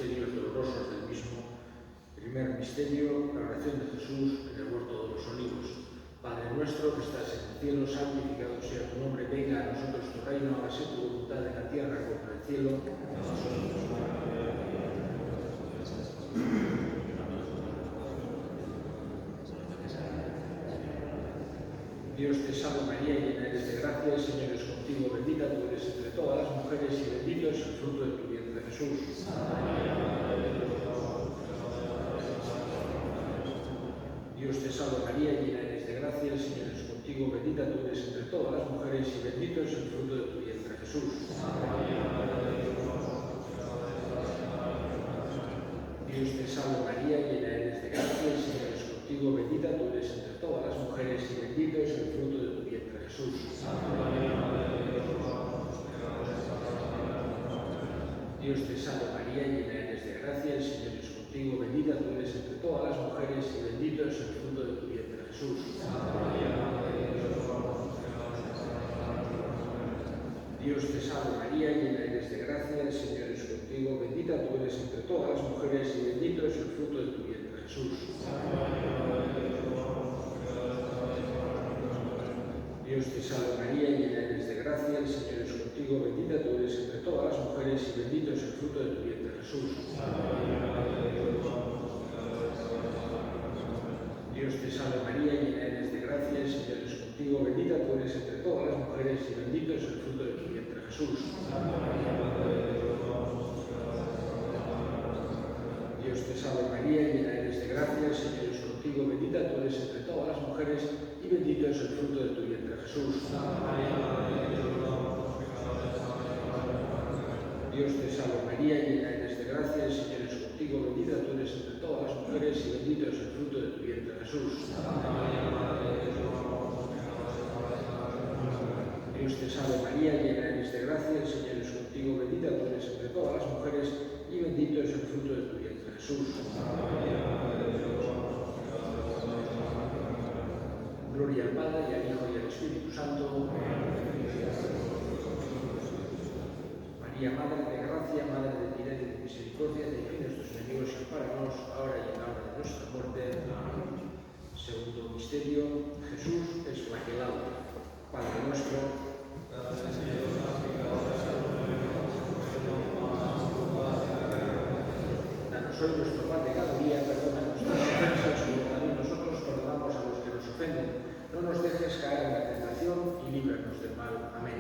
misterios dolorosos del mismo. Primer misterio, la oración de Jesús en el huerto de los olivos. Padre nuestro que estás en el cielo, santificado sea tu nombre, venga a nosotros tu reino, hágase tu voluntad en la tierra como en el cielo. Dios te salve María, llena eres de gracia, el Señor es contigo, bendita tú eres entre todas las mujeres y bendito es el fruto de tu vientre, Jesús. Dios te salve María, llena eres de gracia, el Señor es contigo, bendita tú eres entre todas las mujeres y bendito es el fruto de tu vientre, Jesús. Dios te salve María, llena eres de gracia, el Señor es contigo, bendita tú eres entre todas las mujeres y bendito es el fruto de tu vientre, Jesús. Dios te salve María, llena eres de gracia, el Señor es contigo, bendita tú eres entre todas las mujeres y bendito es el fruto de tu vientre, Jesús. Dios te salve María, llena eres de gracia, el Señor es contigo, bendita tú eres entre todas las mujeres y bendito es el fruto de tu vientre, Jesús. Dios te salve María, llena eres de gracia, el Señor es contigo, bendita tú eres entre todas las mujeres y bendito es el fruto de tu vientre, Jesús. Dios te salve María, llena eres de gracia, el Señor es contigo, bendita tú eres entre todas las mujeres y bendito es el fruto de tu vientre, Jesús. Dios te salve María, llena eres de gracia, el Señor es contigo, bendita tú eres entre todas las mujeres y bendito es el fruto de tu vientre, Jesús. Dios te salve María, llena eres de gracia, el Señor es contigo, bendita tú eres entre todas las mujeres y bendito es el fruto de tu vientre, Jesús. Dios te salve María, llena eres de gracia, el Señor es contigo, bendita tú eres entre todas las mujeres y bendito es el fruto de tu vientre, Jesús. Gloria al Padre, y al Hijo, y al Espíritu Santo. María, Madre de gracia, Madre de piedad y de misericordia, defiende nuestros enemigos y ampáranos, ahora y en la hora de nuestra muerte. Amén. Segundo misterio, Jesús es flagelado. Padre nuestro, danos hoy nuestro pan de cada día, perdona nuestras ofensas, como también nosotros perdonamos a los que nos ofenden. No nos dejes caer en la tentación y líbranos del mal. Amén.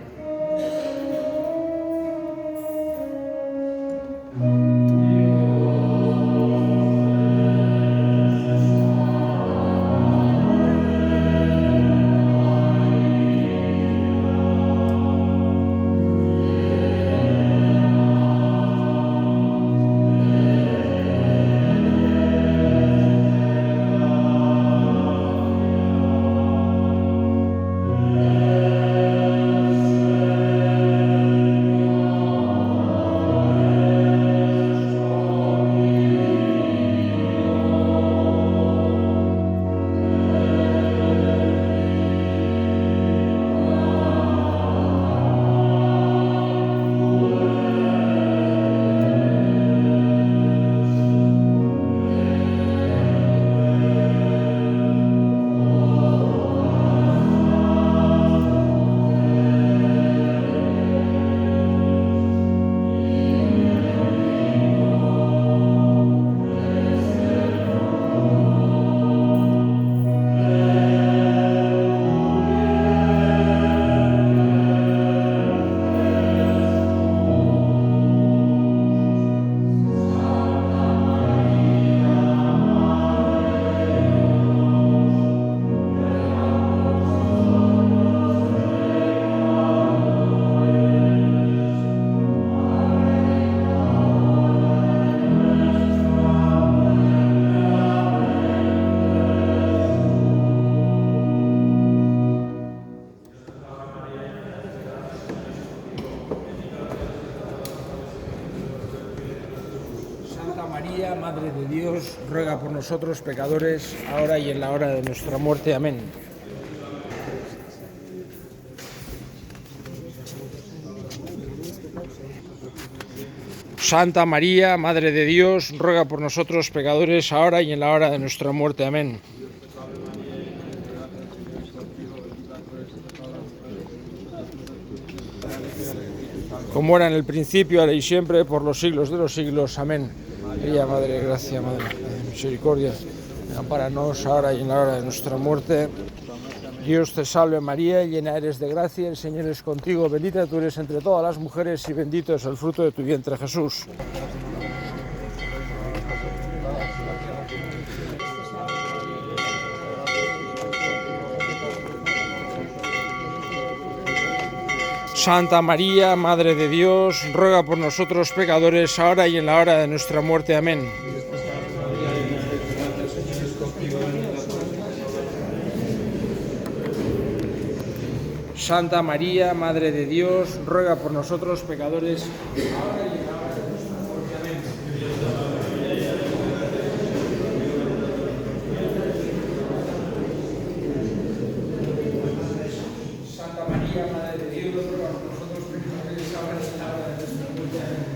María, Madre de Dios, ruega por nosotros pecadores, ahora y en la hora de nuestra muerte. Amén. Santa María, Madre de Dios, ruega por nosotros pecadores, ahora y en la hora de nuestra muerte. Amén. Como era en el principio, ahora y siempre, por los siglos de los siglos. Amén. María, Madre de Gracia, Madre de Misericordia, ampáranos ahora y en la hora de nuestra muerte. Dios te salve María, llena eres de gracia, el Señor es contigo, bendita tú eres entre todas las mujeres y bendito es el fruto de tu vientre, Jesús. Santa María, Madre de Dios, ruega por nosotros pecadores, ahora y en la hora de nuestra muerte. Amén. Santa María, Madre de Dios, ruega por nosotros pecadores, ahora y en la hora de nuestra muerte. Amén. Santa María, Madre de Dios, ruega por nosotros pecadores, ahora y en la hora de nuestra muerte. Amén.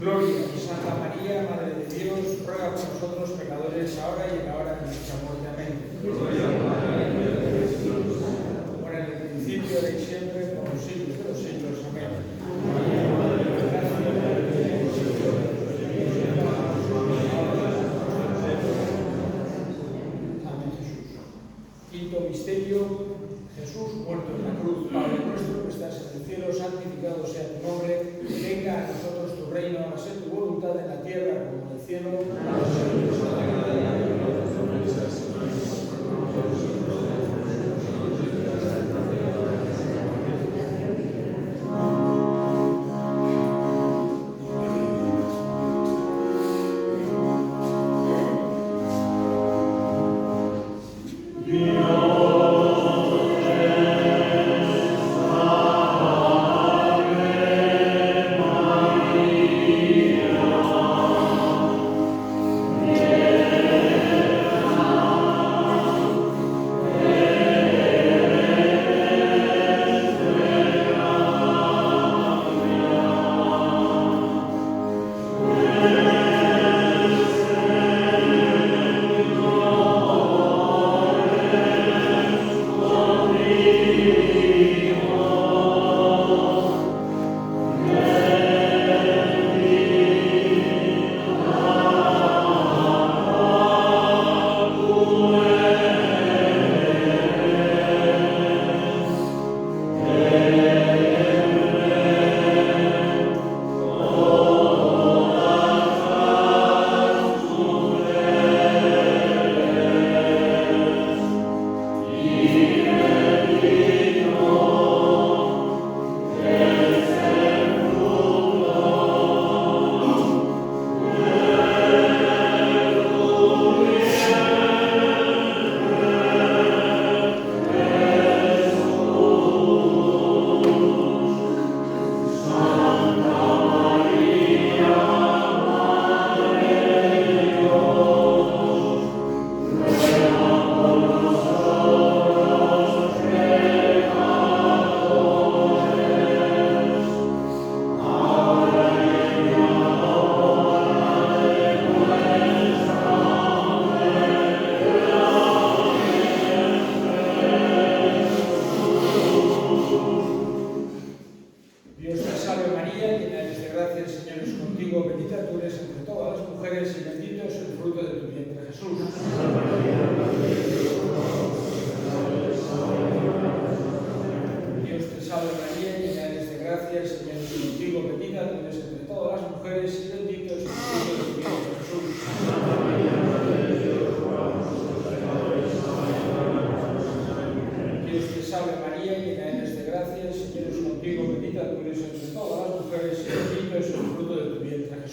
Gloria a Santa María, Madre de Dios, ruega por nosotros pecadores, ahora y en la hora de nuestra muerte. Amén. Ahora en el principio, ahora y siempre, por los siglos de los siglos. Amén. Amén, Jesús. Quinto misterio, Jesús muerto en la cruz. Padre nuestro que estás en el cielo, santificado sea tu nombre. Venga a nosotros tu reino, hágase tu voluntad en la tierra como en el cielo.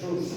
Jesús.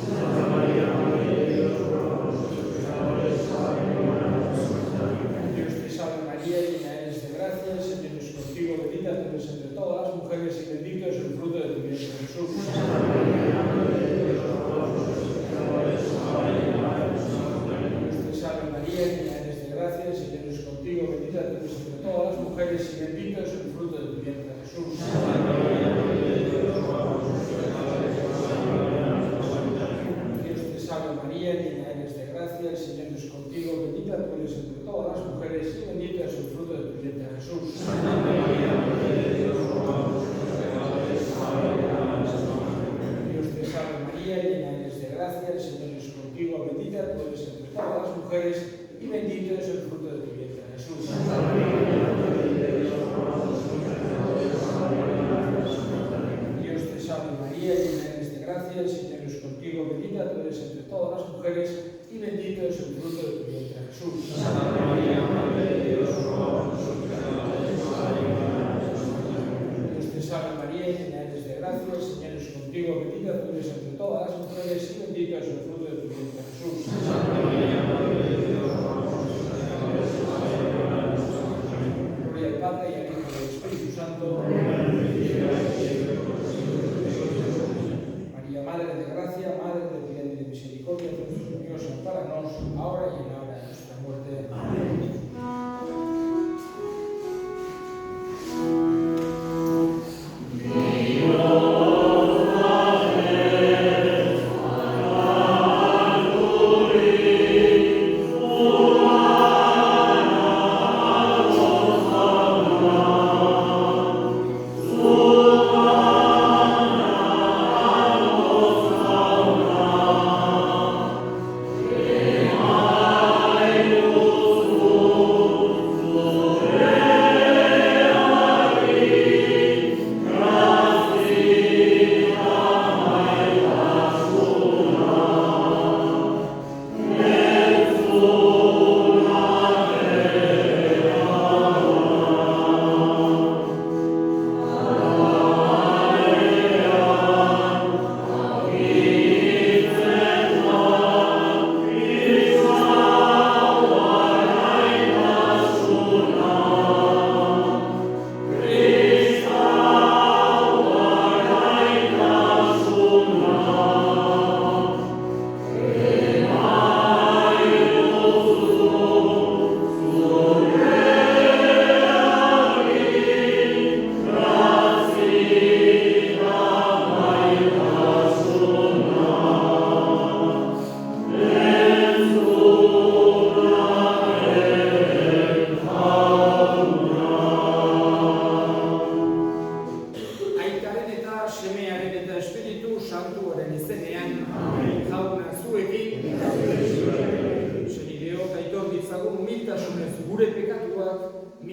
María, llena eres de gracia, el Señor es contigo, bendita tú eres entre todas las mujeres y bendito es el fruto de tu vientre, Jesús. Santa María, Madre de Dios, ruega por nosotros pecadores, ahora y en la hora de nuestra muerte. Dios te salve María, llena eres de gracia, el Señor es contigo, bendita tú eres entre todas las mujeres y bendito es el fruto de tu vientre, Jesús. Santa María, Madre de Dios, ruega por nosotros pecadores, ahora y en la hora de nuestra muerte. Dios te salve María, llena eres de gracia, el Señor es contigo, bendita tú eres entre todas las mujeres y bendito es el fruto de tu vientre, Jesús. Santa María, Madre de Dios, ruega por nosotros pecadores, ahora y en la hora de nuestra muerte. Dios te salve María, llena eres de gracia, el Señor es contigo, bendita tú eres entre todas las mujeres y bendito es el fruto de tu vientre, Jesús. Santa María, Madre de Dios, ruega por nosotros pecadores, ahora y en la hora de nuestra muerte. Gloria al Padre y al Hijo y al Espíritu Santo. María, Madre de gracia, Madre de piedad y de misericordia, Dios ampáranos, ahora y en la hora de nuestra muerte. Amén.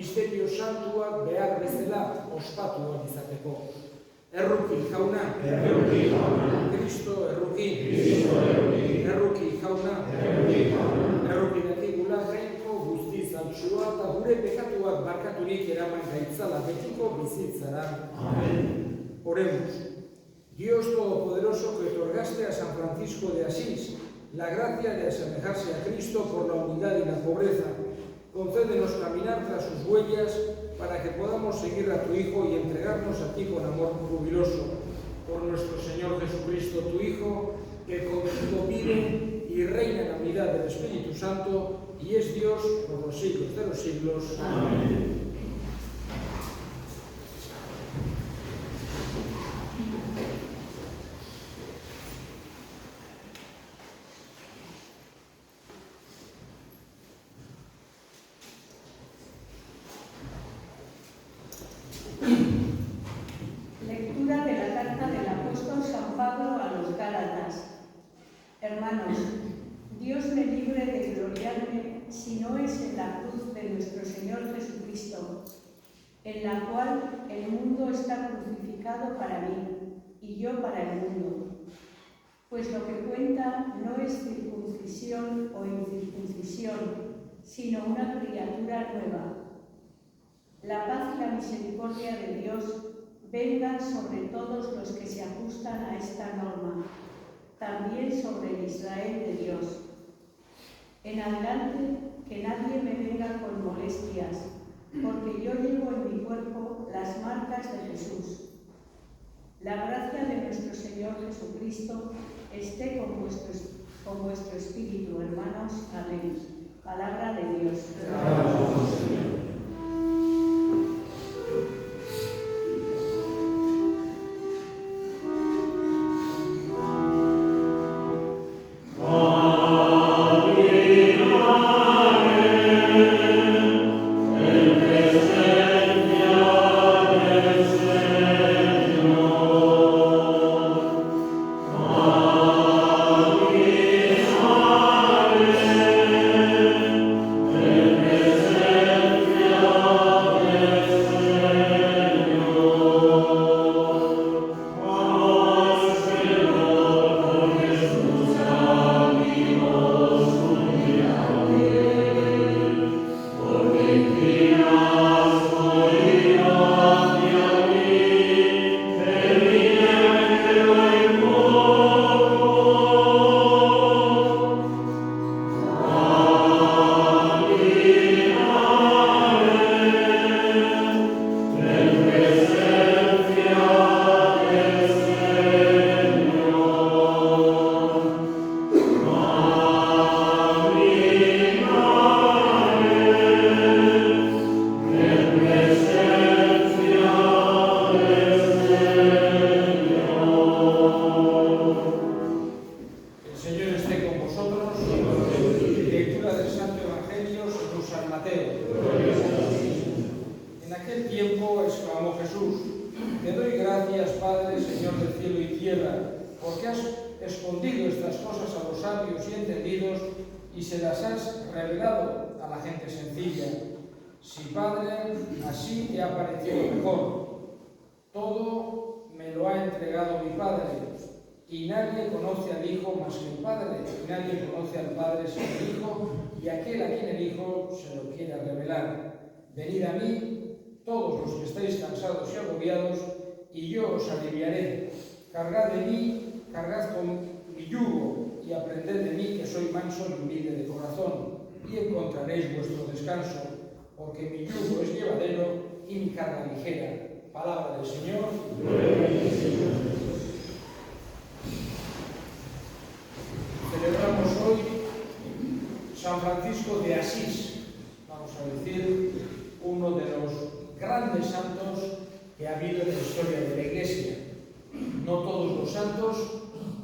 Misterio santuak behar bezala ospatuak izateko. Erruki jauna, Kristo erruki, erruki jauna, erruki dakigula jainko guztiz antzua eta gure pekatuak barkaturik eraman gaitzala betiko bizitzara. Oremos. Dios Todopoderoso, que otorgaste a San Francisco de Asís la gracia de asemejarse a Cristo por la humildad y la pobreza, concédenos caminar tras sus huellas para que podamos seguir a tu Hijo y entregarnos a ti con amor jubiloso. Por nuestro Señor Jesucristo, tu Hijo, que contigo vive y reina en la unidad del Espíritu Santo y es Dios por los siglos de los siglos. Amén. Lectura de la carta del apóstol San Pablo a los Gálatas. Hermanos, Dios me libre de gloriarme si no es en la cruz de nuestro Señor Jesucristo, en la cual el mundo está crucificado para mí y yo para el mundo. Pues lo que cuenta no es circuncisión o incircuncisión, sino una criatura nueva. La paz y la misericordia de Dios vengan sobre todos los que se ajustan a esta norma, también sobre el Israel de Dios. En adelante, que nadie me venga con molestias, porque yo llevo en mi cuerpo las marcas de Jesús. La gracia de nuestro Señor Jesucristo esté con vuestro espíritu, hermanos. Amén. Palabra de Dios. Amén. vosotros. Lectura del Santo Evangelio según San Mateo. En aquel tiempo exclamó Jesús: Te doy gracias, Padre, Señor del cielo y tierra, porque has escondido estas cosas a los sabios y entendidos y se las has revelado a la gente sencilla. Sí, Padre, así te ha parecido mejor. Todo me lo ha entregado mi Padre, y nadie conoce al Hijo más que el Padre, y nadie conoce al Padre sino el Hijo, y aquel a quien el Hijo se lo quiera revelar. Venid a mí, todos los que estáis cansados y agobiados, y yo os aliviaré. Cargad de mí, cargad con mi yugo, y aprended de mí, que soy manso y humilde de corazón, y encontraréis vuestro descanso, porque mi yugo es llevadero y mi carga ligera. Palabra del Señor. Celebramos hoy San Francisco de Asís, vamos a decir, uno de los grandes santos que ha habido en la historia de la Iglesia. No todos los santos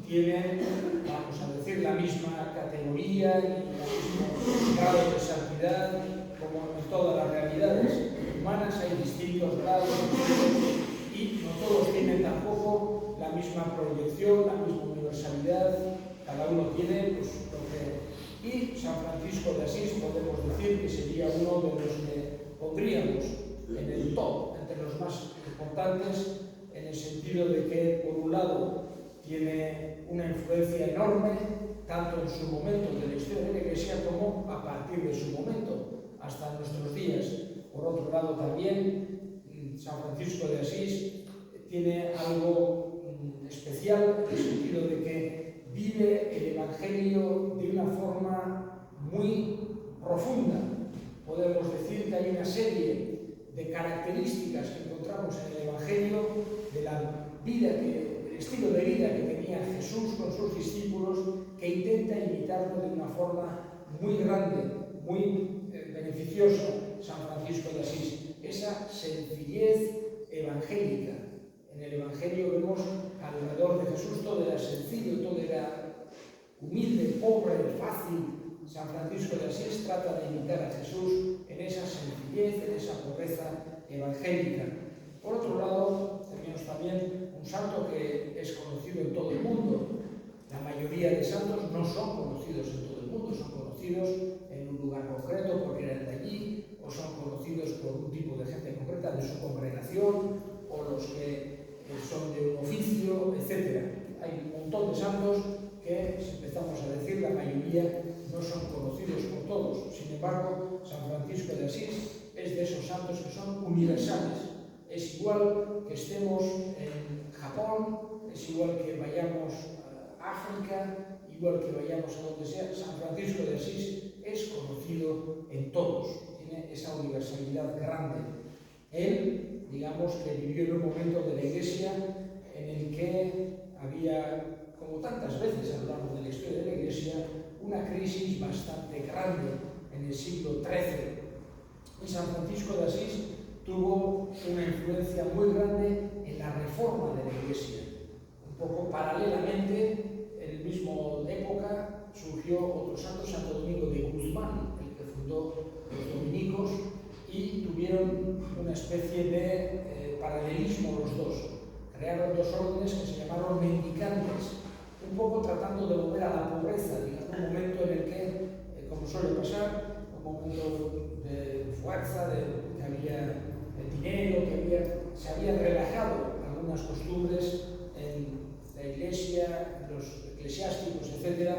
tienen, vamos a decir, la misma categoría y el mismo grado de santidad como en todas las realidades humanas. Hay distintos grados y no todos tienen tampoco la misma proyección, la misma universalidad. Cada uno tiene pues, lo que... Y San Francisco de Asís podemos decir que sería uno de los que pondríamos en el top, entre los más importantes, en el sentido de que, por un lado, tiene una influencia enorme, tanto en su momento de la historia de la Iglesia como a partir de su momento, hasta nuestros días. Por otro lado, también San Francisco de Asís tiene algo especial en el sentido de que vive el Evangelio de una forma muy profunda. Podemos decir que hay una serie de características que encontramos en el Evangelio de la vida, el estilo de vida que tenía Jesús con sus discípulos, que intenta imitarlo de una forma muy grande, muy beneficiosa. San Francisco de Asís, esa sencillez evangélica. En el Evangelio vemos alrededor de Jesús todo era sencillo, todo era humilde, pobre, fácil. San Francisco de Asís trata de imitar a Jesús en esa sencillez, en esa pobreza evangélica. Por otro lado, tenemos también un santo que es conocido en todo el mundo. La mayoría de santos no son conocidos en todo el mundo, son conocidos en un lugar concreto porque eran de allí, o son conocidos por un tipo de gente concreta de su congregación, o los que son de un oficio, etc. Hay un montón de santos que, si empezamos a decir, la mayoría no son conocidos por todos. Sin embargo, San Francisco de Asís es de esos santos que son universales. Es igual que estemos en Japón, es igual que vayamos a África, igual que vayamos a donde sea. San Francisco de Asís es conocido en todos, tiene esa universalidad grande. Él, digamos que vivió en un momento de la Iglesia en el que había, como tantas veces a lo largo de la historia de la Iglesia, una crisis bastante grande en el siglo XIII. Y San Francisco de Asís tuvo una influencia muy grande en la reforma de la Iglesia. Un poco paralelamente, en la misma época, surgió otro santo, Santo Domingo de Guzmán, el que fundó los dominicos, y tuvieron una especie de paralelismo los dos. Crearon dos órdenes que se llamaron mendicantes, un poco tratando de volver a la pobreza, digamos, un momento en el que, como suele pasar, un momento de fuerza, que había dinero, se habían relajado algunas costumbres en la Iglesia, los eclesiásticos, etc.,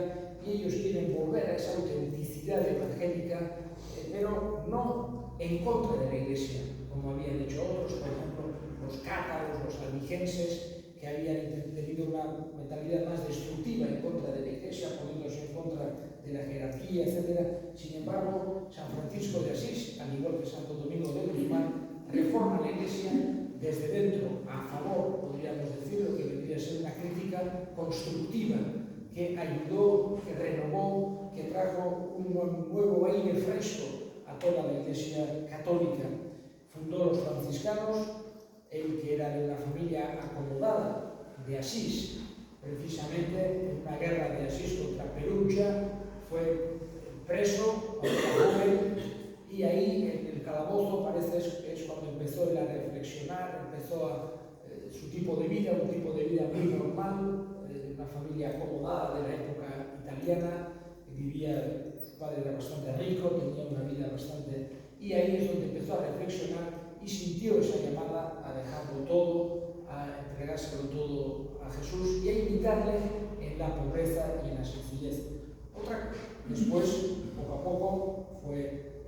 y ellos quieren volver a esa autenticidad evangélica, pero no en contra de la Iglesia, como habían hecho otros, por ejemplo, los cátaros, los albigenses, que habían tenido una mentalidad más destructiva en contra de la Iglesia, poniéndose en contra de la jerarquía, etc. Sin embargo, San Francisco de Asís, al igual que Santo Domingo de Guzmán, reforma la Iglesia desde dentro, a favor, podríamos decir, lo que vendría a ser una crítica constructiva, que ayudó, que renovó, que trajo un nuevo aire fresco a toda la Iglesia católica. Fundó los franciscanos, él que era de una familia acomodada de Asís, precisamente en una guerra de Asís contra Perugia, preso, joven, y ahí en el calabozo parece que es cuando empezó él a reflexionar, empezó su tipo de vida, un tipo de vida muy normal, una familia acomodada de la época italiana, vivía, su padre era bastante rico, tenía una vida bastante... Y ahí es donde empezó a reflexionar y sintió esa llamada a dejarlo todo, a entregárselo todo a Jesús y a imitarle en la pobreza y en la sencillez. Después, poco a poco,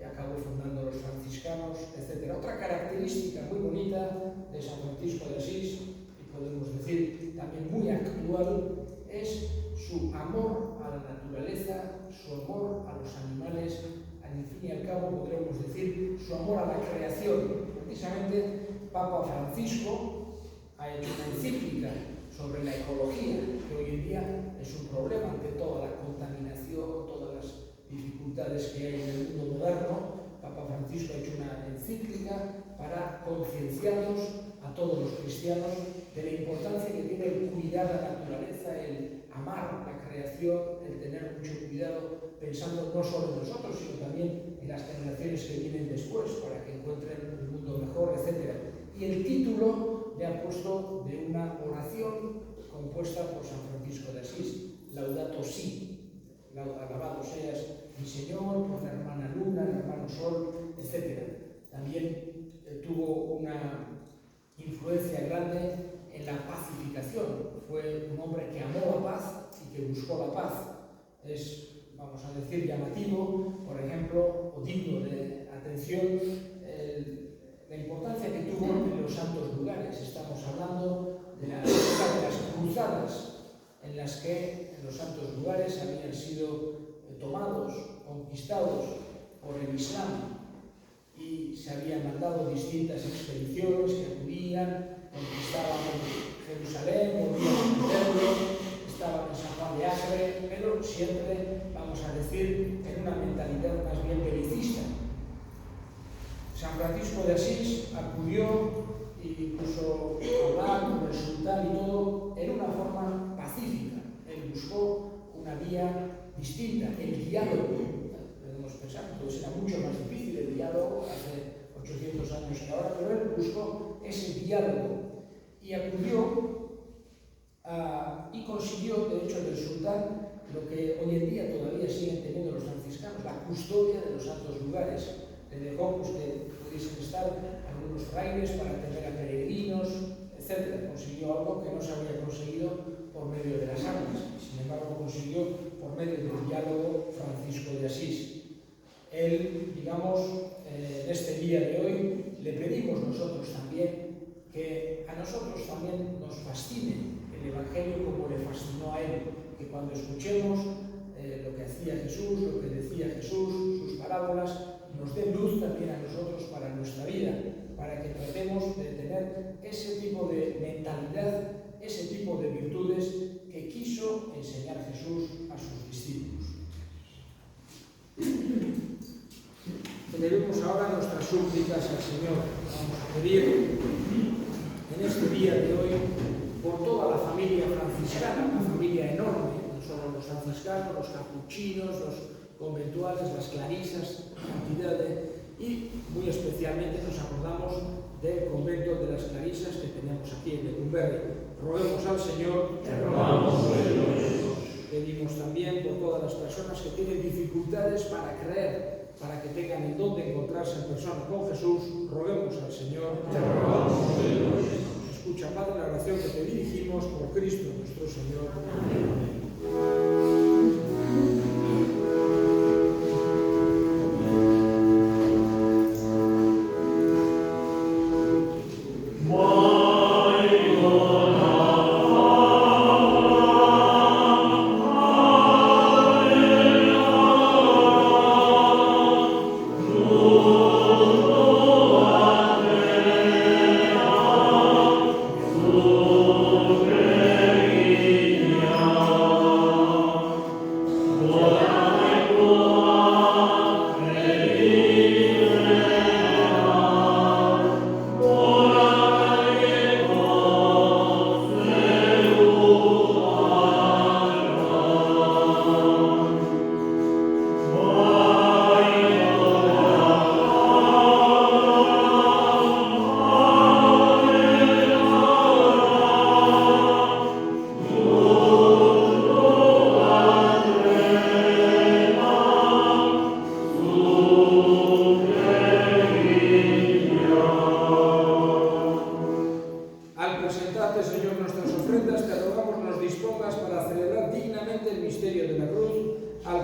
acabó fundando los franciscanos, etc. Otra característica muy bonita de San Francisco de Asís, y podemos decir también muy actual, es su amor a la naturaleza, su amor a los animales, al fin y al cabo podríamos decir su amor a la creación. Precisamente Papa Francisco ha hecho una encíclica sobre la ecología, que hoy en día es un problema ante toda la contaminación, todas las dificultades que hay en el mundo moderno. Papa Francisco ha hecho una encíclica para concienciarnos a todos los cristianos de la importancia que tiene el cuidar la naturaleza, el amar la creación, el tener mucho cuidado, pensando no solo en nosotros, sino también en las generaciones que vienen después, para que encuentren un mundo mejor, etc. Y el título le ha puesto de una oración compuesta por San Francisco de Asís, Laudato Si, alabado seas mi Señor, por la hermana Luna, el hermano Sol, etc. También tuvo una influencia grande en la pacificación. Fue un hombre que amó la paz y que buscó la paz. Es, vamos a decir, llamativo, por ejemplo, o digno de atención, la importancia que tuvo en los santos lugares. Estamos hablando de la época de las cruzadas, en las que los santos lugares habían sido tomados, conquistados por el Islam, y se habían mandado distintas expediciones que acudían, conquistaban Jerusalén, volvían a meterlo, estaban en San Juan de Acre, pero siempre, vamos a decir, en una mentalidad más bien belicista. San Francisco de Asís acudió e incluso hablar con el sultán y todo en una forma pacífica. Él buscó una vía distinta, el diálogo. Podemos pensar que todo será mucho más difícil el diálogo hace 800 años que ahora, pero él buscó ese diálogo y acudió y consiguió, de hecho, del sultán lo que hoy en día todavía siguen teniendo los franciscanos, la custodia de los santos lugares. Le dejó pues, que pudiesen estar algunos frailes para atender a peregrinos, etc. Consiguió algo que no se había conseguido por medio de las armas, sin embargo consiguió por medio del diálogo Francisco de Asís. Él, digamos, en este día de hoy le pedimos nosotros también que a nosotros también nos fascine el Evangelio como le fascinó a él, que cuando escuchemos lo que hacía Jesús, lo que decía Jesús, sus parábolas, nos dé luz también a nosotros para nuestra vida, para que tratemos de tener ese tipo de mentalidad, ese tipo de virtudes que quiso enseñar Jesús a sus discípulos. Elevemos ahora nuestras súplicas al Señor. Vamos a pedir en este día de hoy por toda la familia franciscana, una familia enorme, no solo los franciscanos, los capuchinos, los conventuales, las clarisas, y muy especialmente nos acordamos del convento de las clarisas que tenemos aquí en Lecumberri. Roguemos al Señor. Te rogamos, Señor. Pedimos también por todas las personas que tienen dificultades para creer, para que tengan en dónde encontrarse en persona con Jesús. Roguemos al Señor. Te rogamos, Señor. Escucha, Padre, la oración que te dirigimos por Cristo nuestro Señor. Amén. Oh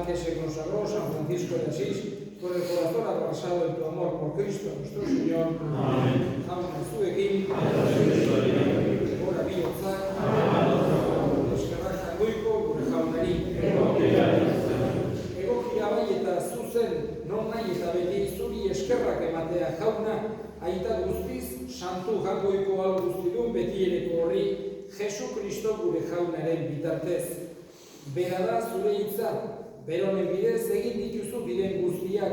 que se consagró, San Francisco de Asís, por el corazón abrazado en tu amor por Cristo nuestro Señor. Amén. Jauna zuekin, gora bihotza, eskerrak jangoiko gure jaunari. Egokia bai eta zuzen, non nahi eta beti zuri eskerrak ematea jauna, aita guztiz, santu jangoiko hau guztidun betiereko horri, Jesu Kristo gure jaunaren bitartez. Bera da zure hitza, beronen bidez egin dituzu diren guztiak,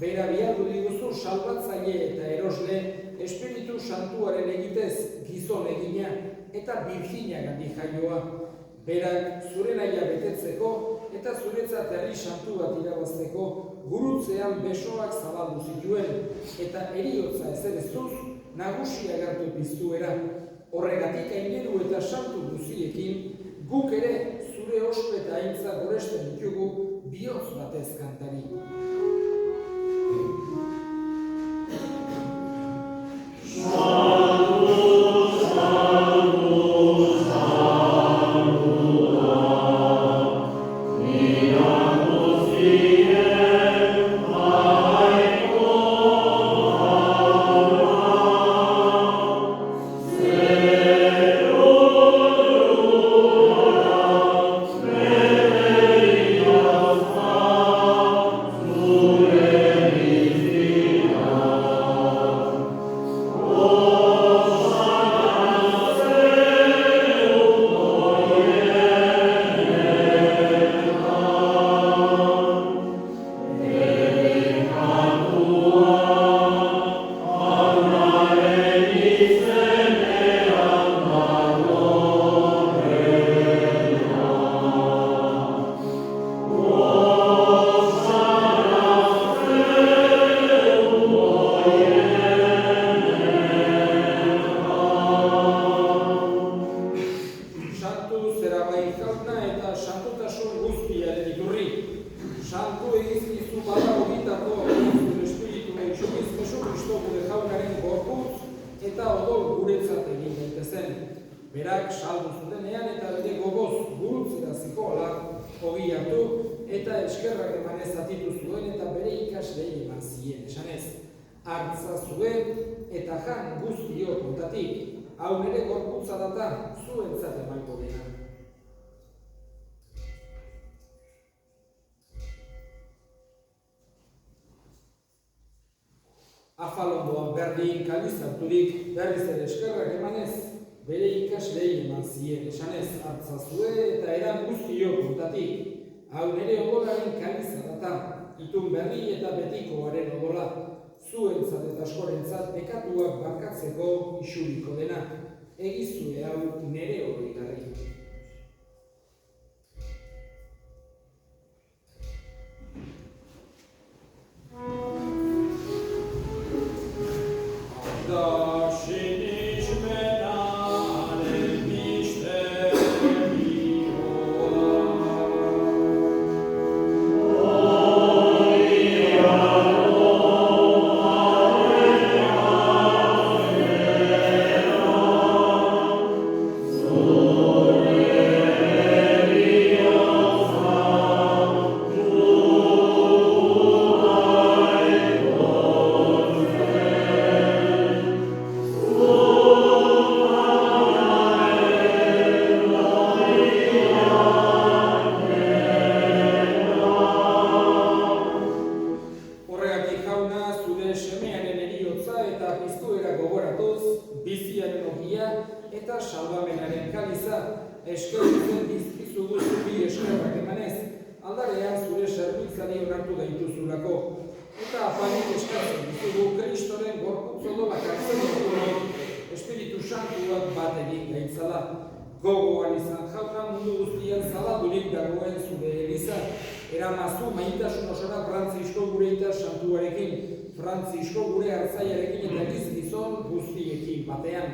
bera bialdu diguzu salbatzaile eta erosle, Espiritu Santuaren egitez gizon egina eta birjinagandik jaioa. Berak zure nahia betetzeko eta zuretzat herri santu bat irabazteko gurutzean besoak zabaldu zituen eta eriotza ezereztuz nagusia agertu piztuera. Horregatik aineru eta santu guziekin guk ere zure ospe eta aintza goresten ditugu bihotz batez kantari. Afalondoan berdin kalizaturik berriz ere eskerrak emanez, bere ikaslei eman zien esanez hartzazue eta eran guztio kontatik. Hau nere odolaren kalizadata, itun berri eta betikoaren odola, zuentzat eta askorentzat bekatuak barkatzeko isuriko dena, egizue hau nere oroigarri. Gogoan izan jauna mundu guztian zabaldurik dagoen zure eliza, eramazu maintasun osora Frantzisko gure eta santuarekin, Frantzisko gure hartzaiarekin eta gizon guztiekin batean.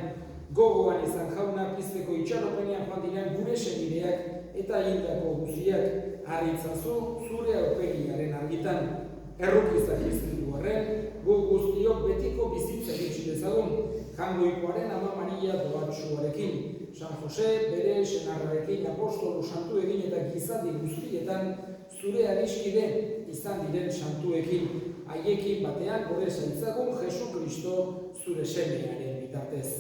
Gogoan izan jauna pizteko itxaropenean joan diren gure senideak eta hildako guztiak, harritzazu zure aurpegiaren argitan. Errukizak izan du horren, gu guztiok betiko bizitza egitsi dezagun, Jangoikoaren Ama Maria doatsuarekin. San Jose bere senarrarekin apostolu santu egin eta gizadi guztietan zure adiskide izan diren santuekin, haiekin batean gure zaitzagun Jesu Kristo zure semearen bitartez.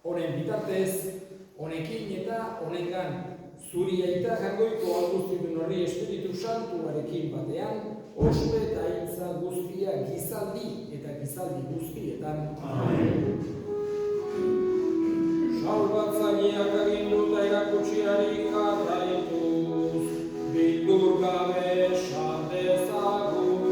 Honen bitartez, honekin eta honengan, zuri aita Jaungoiko Augustidun horri Espiritu Santuarekin batean, ospe eta hitza guztia gizaldi eta gizaldi guztietan. Amen. Salbatzaileak agindu eta erakutsiari jarraituz, bildur gabe esan dezagun.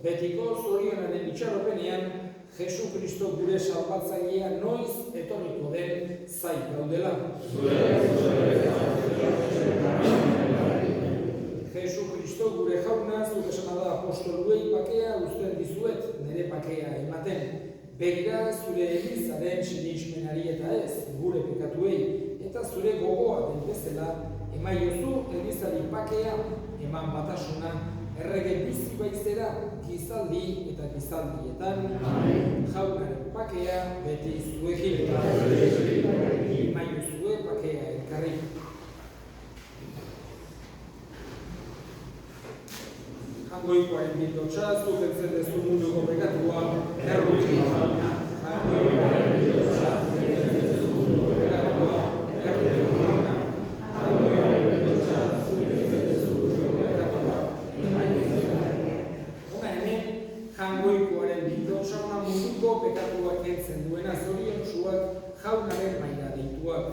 Betiko zorionaren itxaropenean, Jesu Kristo gure salbatzailea noiz etorriko den zait gaudela. Jesu Kristo gure jauna, zuk esan da apostoluei pakea uzten dizuet, nire pakea ematen. Begira zure elizaren sinismenari eta ez, gure pekatuei, eta zure gogoa den bezala, emaiozu elizari pakea, eman batasuna, errege bizi baizera, gizaldi eta gizaldietan, jaunaren pakea beti zuekin. Maio zue pakea elkarri. Jaungoikoaren bildotxa, zukentzen dezu munduko pekatua, erruki. Jaungoikoaren bildotxa, zukentzen dezu munduko pekatua, erruki. Jaungoikoaren bildotxa ona munduko pekatuak entzen duena zoriontsuak jaunaren maila deituak.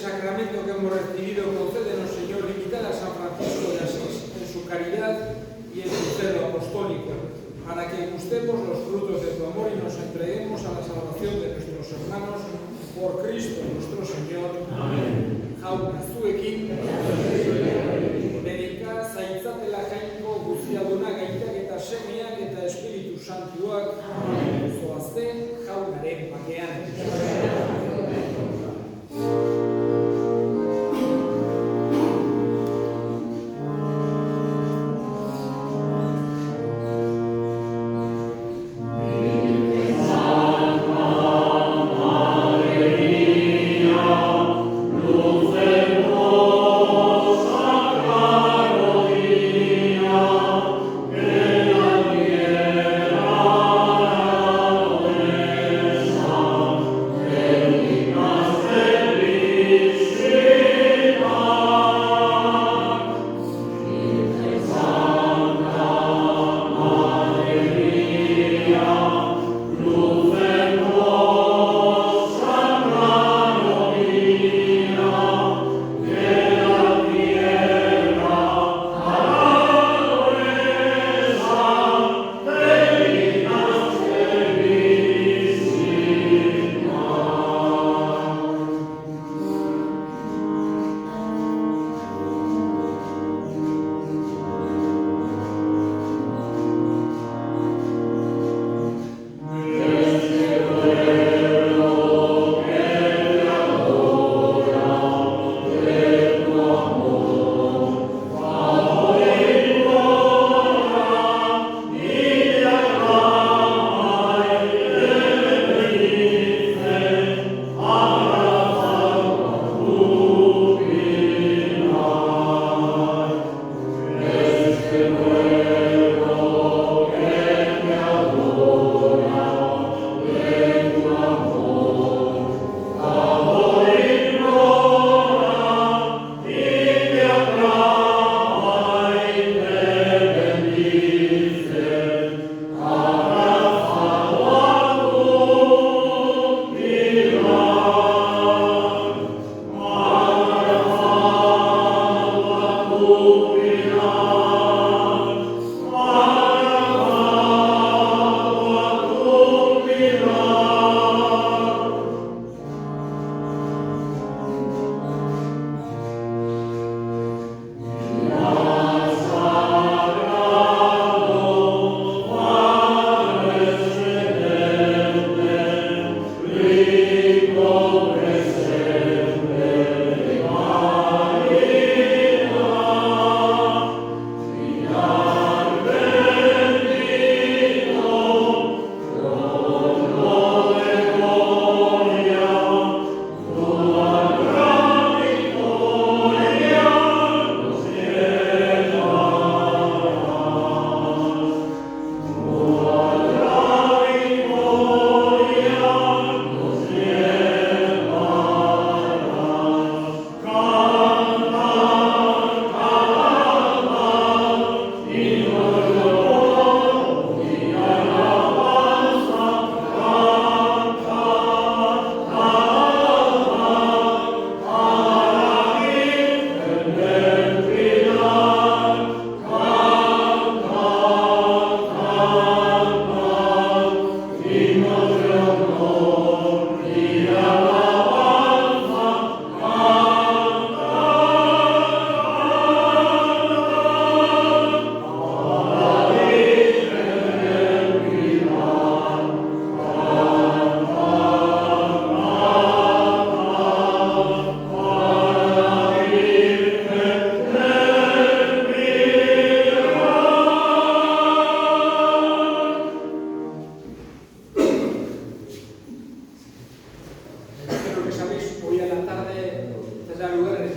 sacramento que hemos recibido, concédenos, Señor, imitar a San Francisco de Asís en su caridad y en su celo apostólico, para que gustemos los frutos de tu amor y nos entreguemos a la salvación de nuestros hermanos por Cristo nuestro Señor. Amén. Jauna zuekin, bedika zaitzatela jainko guztiaduna gaitak eta semeak eta Espiritu Santuak. Zoazte jaunaren bakean.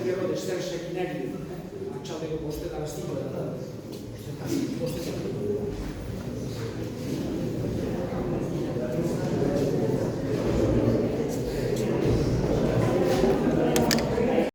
entierro de Esther Seminario, Machado de Compostela, las 5 de la tarde.